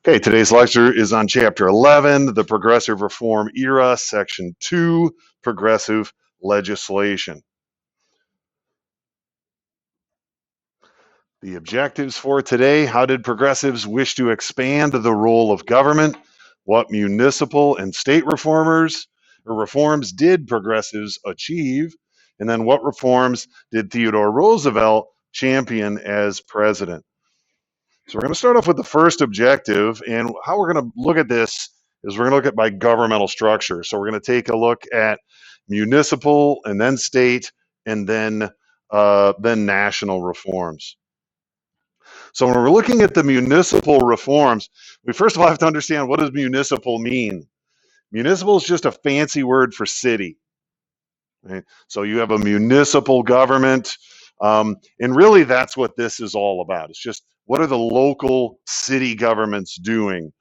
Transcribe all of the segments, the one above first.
Okay, today's lecture is on Chapter 11, the Progressive Reform Era, Section 2, Progressive Legislation. The objectives for today: how did progressives wish to expand the role of government? What municipal and state reforms did progressives achieve? And then what reforms did Theodore Roosevelt champion as president? So we're going to start off with the first objective, and how we're going to look at this is we're going to look at by governmental structure. So we're going to take a look at municipal and then state and then national reforms. So when we're looking at the municipal reforms, we first of all have to understand, what does municipal mean? Municipal is just a fancy word for city. Right? So you have a municipal government, and really that's what this is all about. It's just, what are the local city governments doing?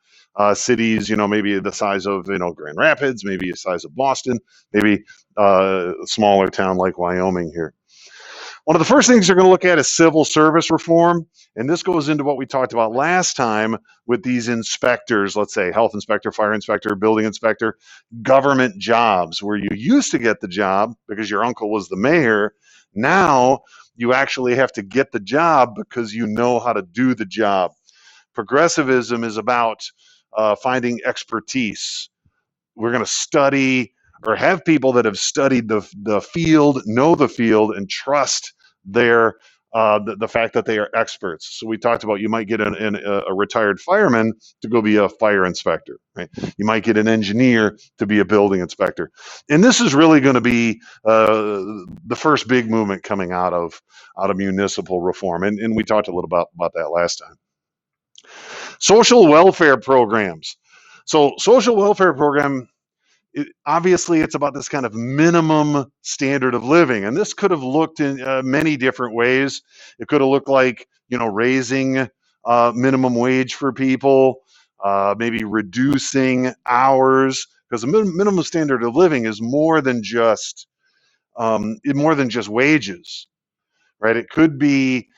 Cities, maybe the size of, Grand Rapids, maybe the size of Boston, maybe a smaller town like Wyoming here. One of the first things you're going to look at is civil service reform. And this goes into what we talked about last time with these inspectors, let's say health inspector, fire inspector, building inspector, government jobs, where you used to get the job because your uncle was the mayor. Now you actually have to get the job because you know how to do the job. Progressivism is about finding expertise. We're going to study or have people that have studied the field, know the field, and trust their the fact that they are experts. So we talked about, you might get a retired fireman to go be a fire inspector, right? You might get an engineer to be a building inspector. And this is really going to be the first big movement coming out of municipal reform. And we talked a little about that last time. Social welfare programs. So social welfare program, obviously it's about this kind of minimum standard of living, and this could have looked in many different ways. It could have looked like, raising minimum wage for people, maybe reducing hours, because the minimum standard of living is more than just wages, right? It could be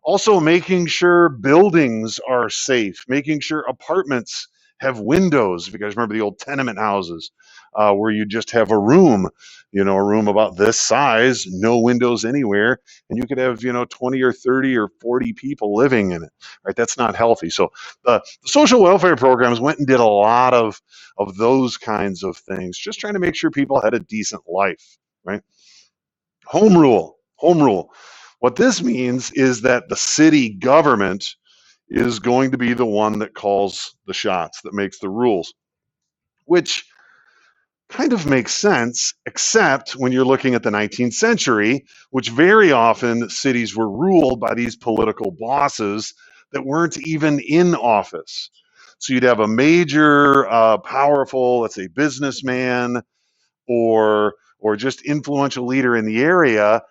also making sure buildings are safe, making sure apartments have windows. If you guys remember the old tenement houses, where you just have a room, a room about this size, no windows anywhere, and you could have, 20 or 30 or 40 people living in it, right? That's not healthy. So the social welfare programs went and did a lot of those kinds of things, just trying to make sure people had a decent life, right? Home rule. What this means is that the city government is going to be the one that calls the shots, that makes the rules, which kind of makes sense, except when you're looking at the 19th century, which very often cities were ruled by these political bosses that weren't even in office. So you'd have a major, powerful, let's say, businessman or just influential leader in the area,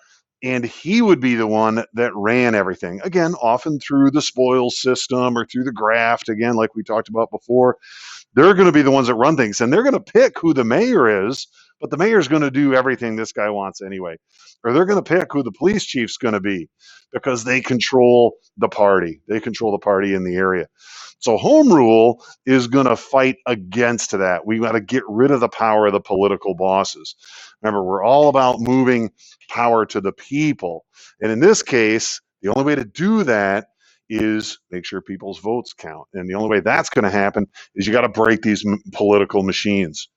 and he would be the one that ran everything. Again, often through the spoils system or through the graft, again, like we talked about before. They're going to be the ones that run things, and they're going to pick who the mayor is, but the mayor's going to do everything this guy wants anyway. Or they're going to pick who the police chief's going to be, because they control the party. They control the party in the area. So home rule is going to fight against that. We got to get rid of the power of the political bosses. Remember, we're all about moving power to the people. And in this case, the only way to do that is make sure people's votes count. And the only way that's going to happen is you got to break these political machines.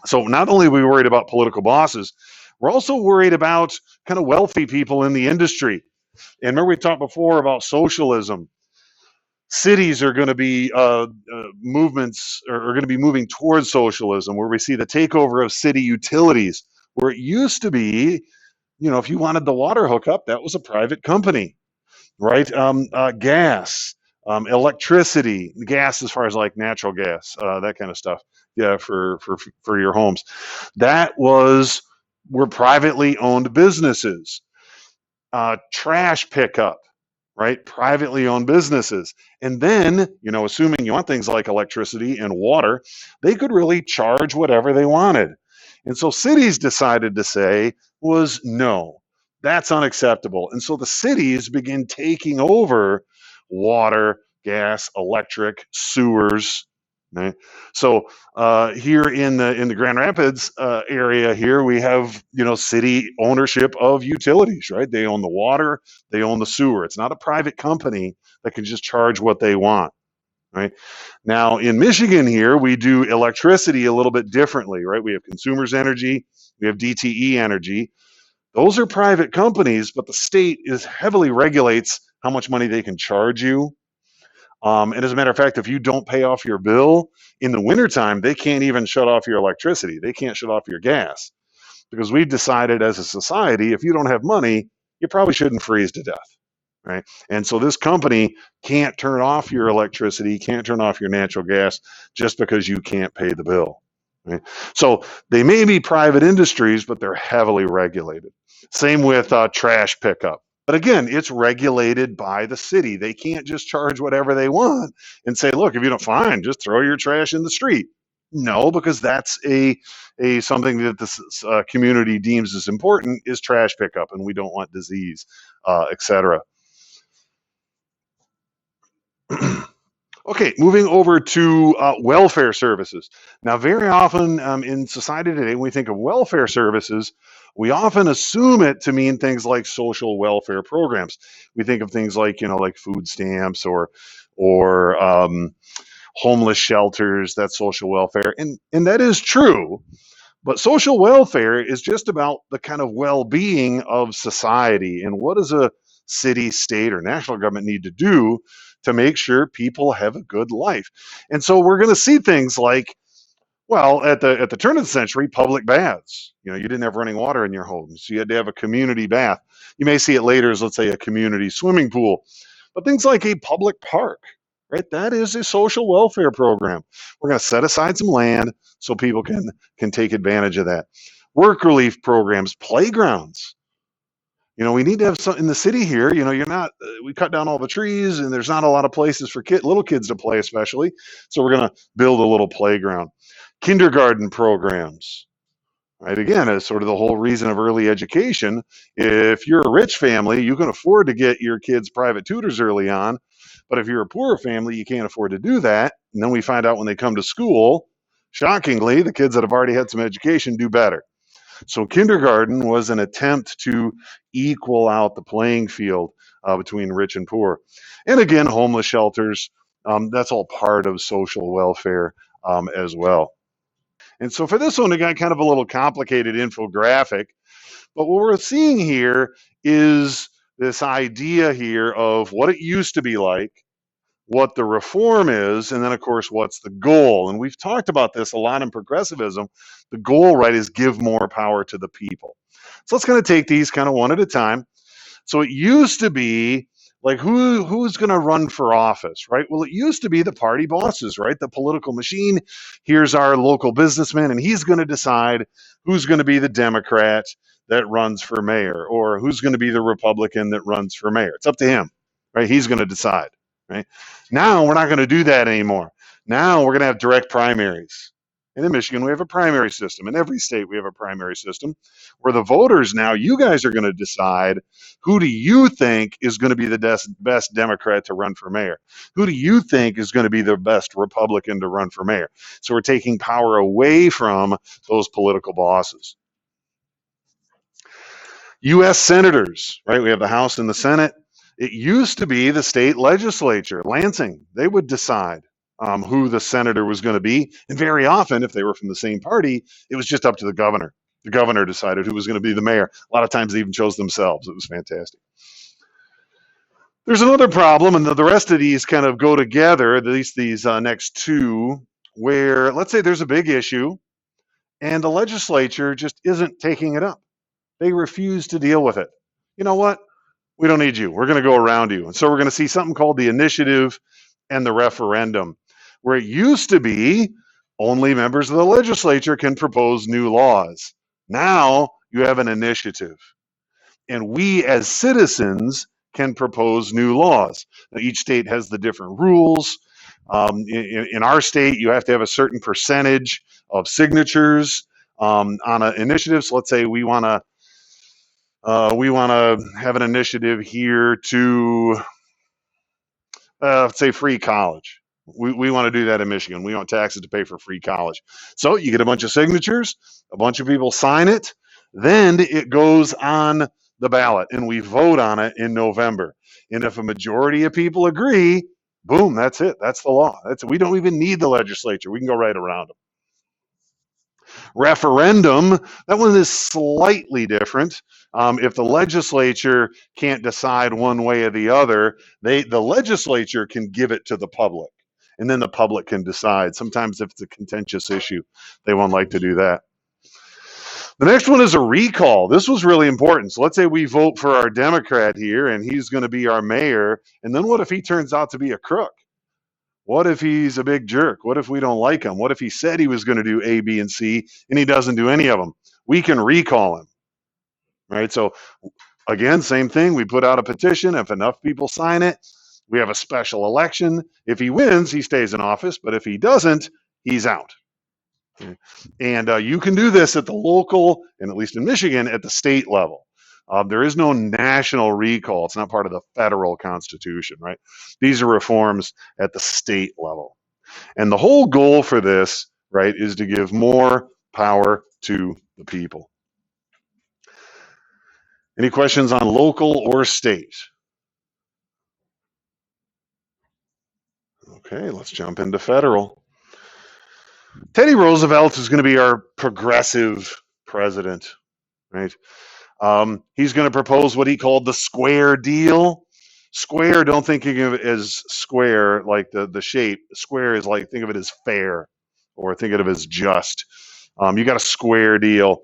So not only are we worried about political bosses, we're also worried about kind of wealthy people in the industry. And remember, we talked before about socialism. Cities are going to be movements are going to be moving towards socialism, where we see the takeover of city utilities, where it used to be, if you wanted the water hookup, that was a private company, right? Gas, electricity, gas as far as like natural gas, that kind of stuff. Yeah, for your homes, were privately owned businesses. Trash pickup, right? Privately owned businesses. And then, assuming you want things like electricity and water, they could really charge whatever they wanted. And so cities decided to say was, no, that's unacceptable. And so the cities begin taking over water, gas, electric, sewers. Right? So here in the Grand Rapids area here, we have city ownership of utilities. Right? They own the water, they own the sewer. It's not a private company that can just charge what they want. Right? Now in Michigan here, we do electricity a little bit differently. Right? We have Consumers Energy, we have DTE Energy. Those are private companies, but the state is heavily regulates how much money they can charge you. And as a matter of fact, if you don't pay off your bill in the wintertime, they can't even shut off your electricity. They can't shut off your gas because we've decided as a society, if you don't have money, you probably shouldn't freeze to death. Right. And so this company can't turn off your electricity, can't turn off your natural gas just because you can't pay the bill. Right? So they may be private industries, but they're heavily regulated. Same with trash pickup. But again, it's regulated by the city. They can't just charge whatever they want and say, look, if you don't find, just throw your trash in the street. No, because that's a something that this community deems as important is trash pickup, and we don't want disease, etc. Okay, moving over to welfare services. Now, very often in society today, when we think of welfare services, we often assume it to mean things like social welfare programs. We think of things like, like food stamps or homeless shelters. That's social welfare, and that is true. But social welfare is just about the kind of well-being of society and what does a city, state, or national government need to do to make sure people have a good life. And so we're going to see things like, well, at the turn of the century, public baths. You didn't have running water in your home, so you had to have a community bath. You may see it later as, let's say, a community swimming pool. But things like a public park, right? That is a social welfare program. We're going to set aside some land so people can take advantage of that. Work relief programs, playgrounds. We need to have some in the city here. You're not. We cut down all the trees, and there's not a lot of places for little kids to play, especially. So we're going to build a little playground. Kindergarten programs, right? Again, as sort of the whole reason of early education. If you're a rich family, you can afford to get your kids private tutors early on. But if you're a poorer family, you can't afford to do that. And then we find out when they come to school, shockingly, the kids that have already had some education do better. So kindergarten was an attempt to equal out the playing field between rich and poor. And again, homeless shelters, that's all part of social welfare as well. And so for this one, I got kind of a little complicated infographic. But what we're seeing here is this idea here of what it used to be like, what the reform is, and then, of course, what's the goal. And we've talked about this a lot in progressivism. The goal, right, is give more power to the people. So let's kind of take these kind of one at a time. So it used to be like who's going to run for office, right? Well, it used to be the party bosses, right? The political machine. Here's our local businessman, and he's going to decide who's going to be the Democrat that runs for mayor or who's going to be the Republican that runs for mayor. It's up to him, right? He's going to decide, right? Now we're not going to do that anymore. Now we're going to have direct primaries. And in Michigan, we have a primary system. In every state, we have a primary system where the voters now, you guys are going to decide who do you think is going to be the best Democrat to run for mayor? Who do you think is going to be the best Republican to run for mayor? So we're taking power away from those political bosses. U.S. senators, right? We have the House and the Senate. It used to be the state legislature, Lansing. They would decide who the senator was going to be. And very often, if they were from the same party, it was just up to the governor. The governor decided who was going to be the mayor. A lot of times they even chose themselves. It was fantastic. There's another problem, and the rest of these kind of go together, at least these next two, where let's say there's a big issue and the legislature just isn't taking it up. They refuse to deal with it. You know what? We don't need you. We're going to go around you. And so we're going to see something called the initiative and the referendum, where it used to be only members of the legislature can propose new laws. Now you have an initiative. And we as citizens can propose new laws. Now, each state has the different rules. In our state, you have to have a certain percentage of signatures on an initiative. So let's say we want to have an initiative here to say free college. We want to do that in Michigan. We want taxes to pay for free college. So you get a bunch of signatures, a bunch of people sign it, then it goes on the ballot and we vote on it in November. And if a majority of people agree, boom, that's it. That's the law. We don't even need the legislature. We can go right around them. Referendum, that one is slightly different. If the legislature can't decide one way or the other, the legislature can give it to the public, and then the public can decide. Sometimes if it's a contentious issue, they won't like to do that. The next one is a recall. This was really important. So let's say we vote for our Democrat here, and he's going to be our mayor, and then what if he turns out to be a crook? What if he's a big jerk? What if we don't like him? What if he said he was going to do A, B, and C and he doesn't do any of them? We can recall him, right? So again, same thing. We put out a petition. If enough people sign it, we have a special election. If he wins, he stays in office. But if he doesn't, he's out. Okay. And you can do this at the local, and at least in Michigan, at the state level. There is no national recall. It's not part of the federal constitution, right? These are reforms at the state level. And the whole goal for this, right, is to give more power to the people. Any questions on local or state? Okay, let's jump into federal. Teddy Roosevelt is going to be our progressive president, right? He's going to propose what he called the square deal. Square, don't think of it as square like the shape. Square is like, think of it as fair, or think of it as just. You got a square deal.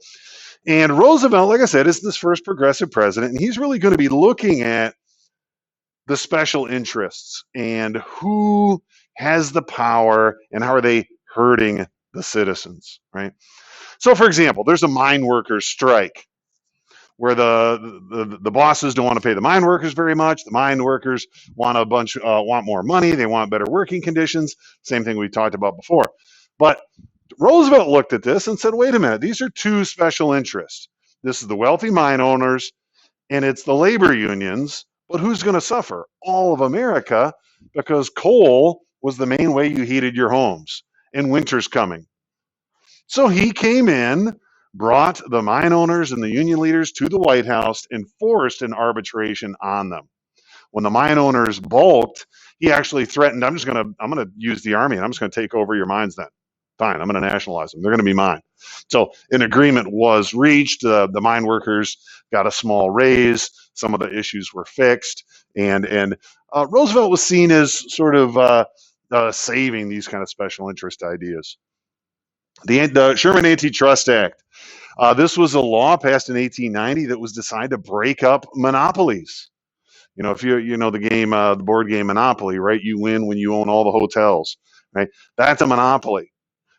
And Roosevelt, like I said, is this first progressive president, and he's really going to be looking at the special interests and who has the power and how are they hurting the citizens, right? So, for example, there's a mine workers strike where the bosses don't want to pay the mine workers very much. The mine workers want want more money. They want better working conditions. Same thing we talked about before. But Roosevelt looked at this and said, wait a minute, these are two special interests. This is the wealthy mine owners and it's the labor unions. But who's going to suffer? All of America, because coal was the main way you heated your homes, and winter's coming. So he came in, brought the mine owners and the union leaders to the White House and forced an arbitration on them. When the mine owners balked, he actually threatened, I'm going to use the army and I'm just going to take over your mines then. Fine, I'm going to nationalize them. They're going to be mine. So an agreement was reached. The mine workers got a small raise. Some of the issues were fixed. And Roosevelt was seen as sort of saving these kind of special interest ideas. The Sherman Antitrust Act. This was a law passed in 1890 that was designed to break up monopolies. You know, if you know the game, the board game Monopoly, right? You win when you own all the hotels, right? That's a monopoly,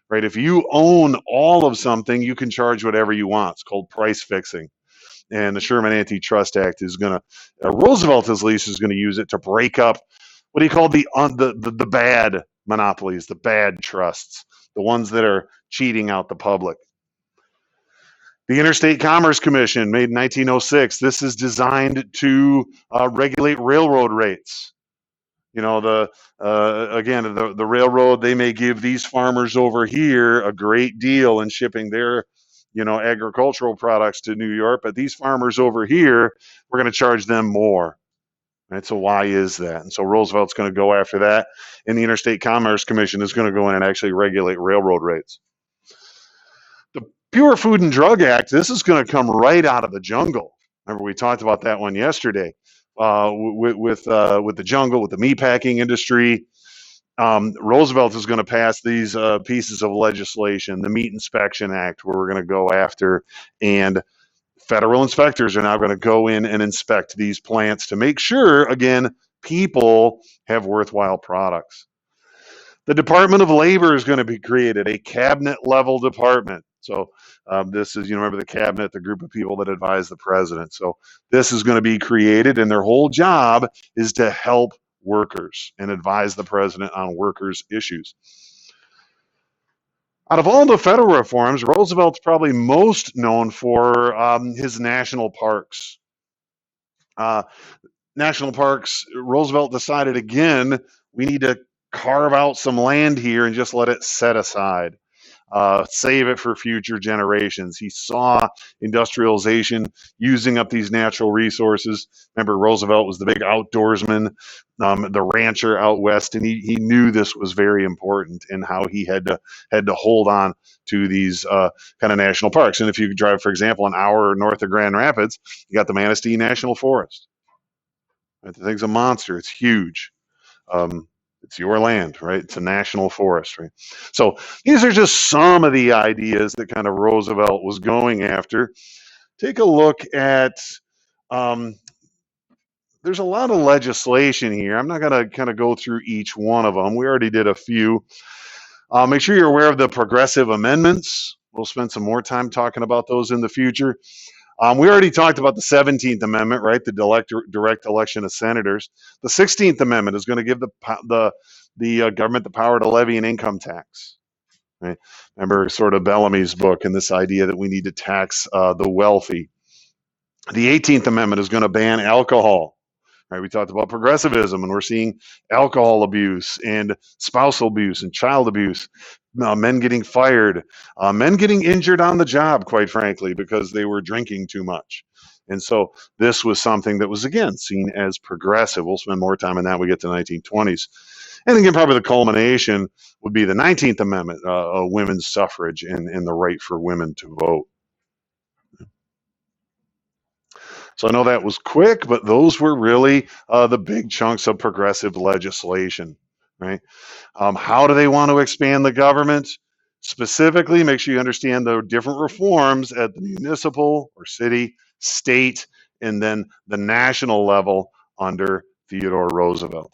right? If you own all of something, you can charge whatever you want. It's called price fixing. And the Sherman Antitrust Act is going to, Roosevelt at least is going to use it to break up what he called the bad monopolies, the bad trusts, the ones that are cheating out the public. The Interstate Commerce Commission, made in 1906. This is designed to regulate railroad rates. You know, the railroad, they may give these farmers over here a great deal in shipping their, agricultural products to New York, but these farmers over here, we're going to charge them more. Right? So why is that? And so Roosevelt's going to go after that, and the Interstate Commerce Commission is going to go in and actually regulate railroad rates. The Pure Food and Drug Act, this is going to come right out of the jungle. Remember, we talked about that one yesterday with the jungle, with the meatpacking industry. Roosevelt is going to pass these pieces of legislation, the Meat Inspection Act, where we're going to go after, and federal inspectors are now going to go in and inspect these plants to make sure, again, people have worthwhile products. The Department of Labor is going to be created, a cabinet-level department. So this is, remember the cabinet, the group of people that advise the president. So this is going to be created, and their whole job is to help workers and advise the president on workers' issues. Out of all the federal reforms, Roosevelt's probably most known for his national parks. national parks, Roosevelt decided again, we need to carve out some land here and just let it set aside. Save it for future generations. He saw industrialization using up these natural resources. Remember, Roosevelt was the big outdoorsman, the rancher out west, and he knew this was very important and how he had to hold on to these kind of national parks. And if you drive, for example, an hour north of Grand Rapids, you got the Manistee National Forest. Right? The thing's a monster. It's huge. It's your land, right? It's a national forest, right? So these are just some of the ideas that kind of Roosevelt was going after. Take a look at, there's a lot of legislation here. I'm not going to kind of go through each one of them. We already did a few. Make sure you're aware of the progressive amendments. We'll spend some more time talking about those in the future. We already talked about the 17th Amendment, right? The direct election of senators. The 16th Amendment is going to give the government the power to levy an income tax. Right? Remember sort of Bellamy's book and this idea that we need to tax the wealthy. The 18th Amendment is going to ban alcohol. Right, we talked about progressivism, and we're seeing alcohol abuse and spousal abuse and child abuse, men getting fired, men getting injured on the job, quite frankly, because they were drinking too much. And so this was something that was, again, seen as progressive. We'll spend more time on that when we get to the 1920s. And again, probably the culmination would be the 19th Amendment, women's suffrage and the right for women to vote. So I know that was quick, but those were really the big chunks of progressive legislation, right? How do they want to expand the government? Specifically, make sure you understand the different reforms at the municipal or city, state, and then the national level under Theodore Roosevelt.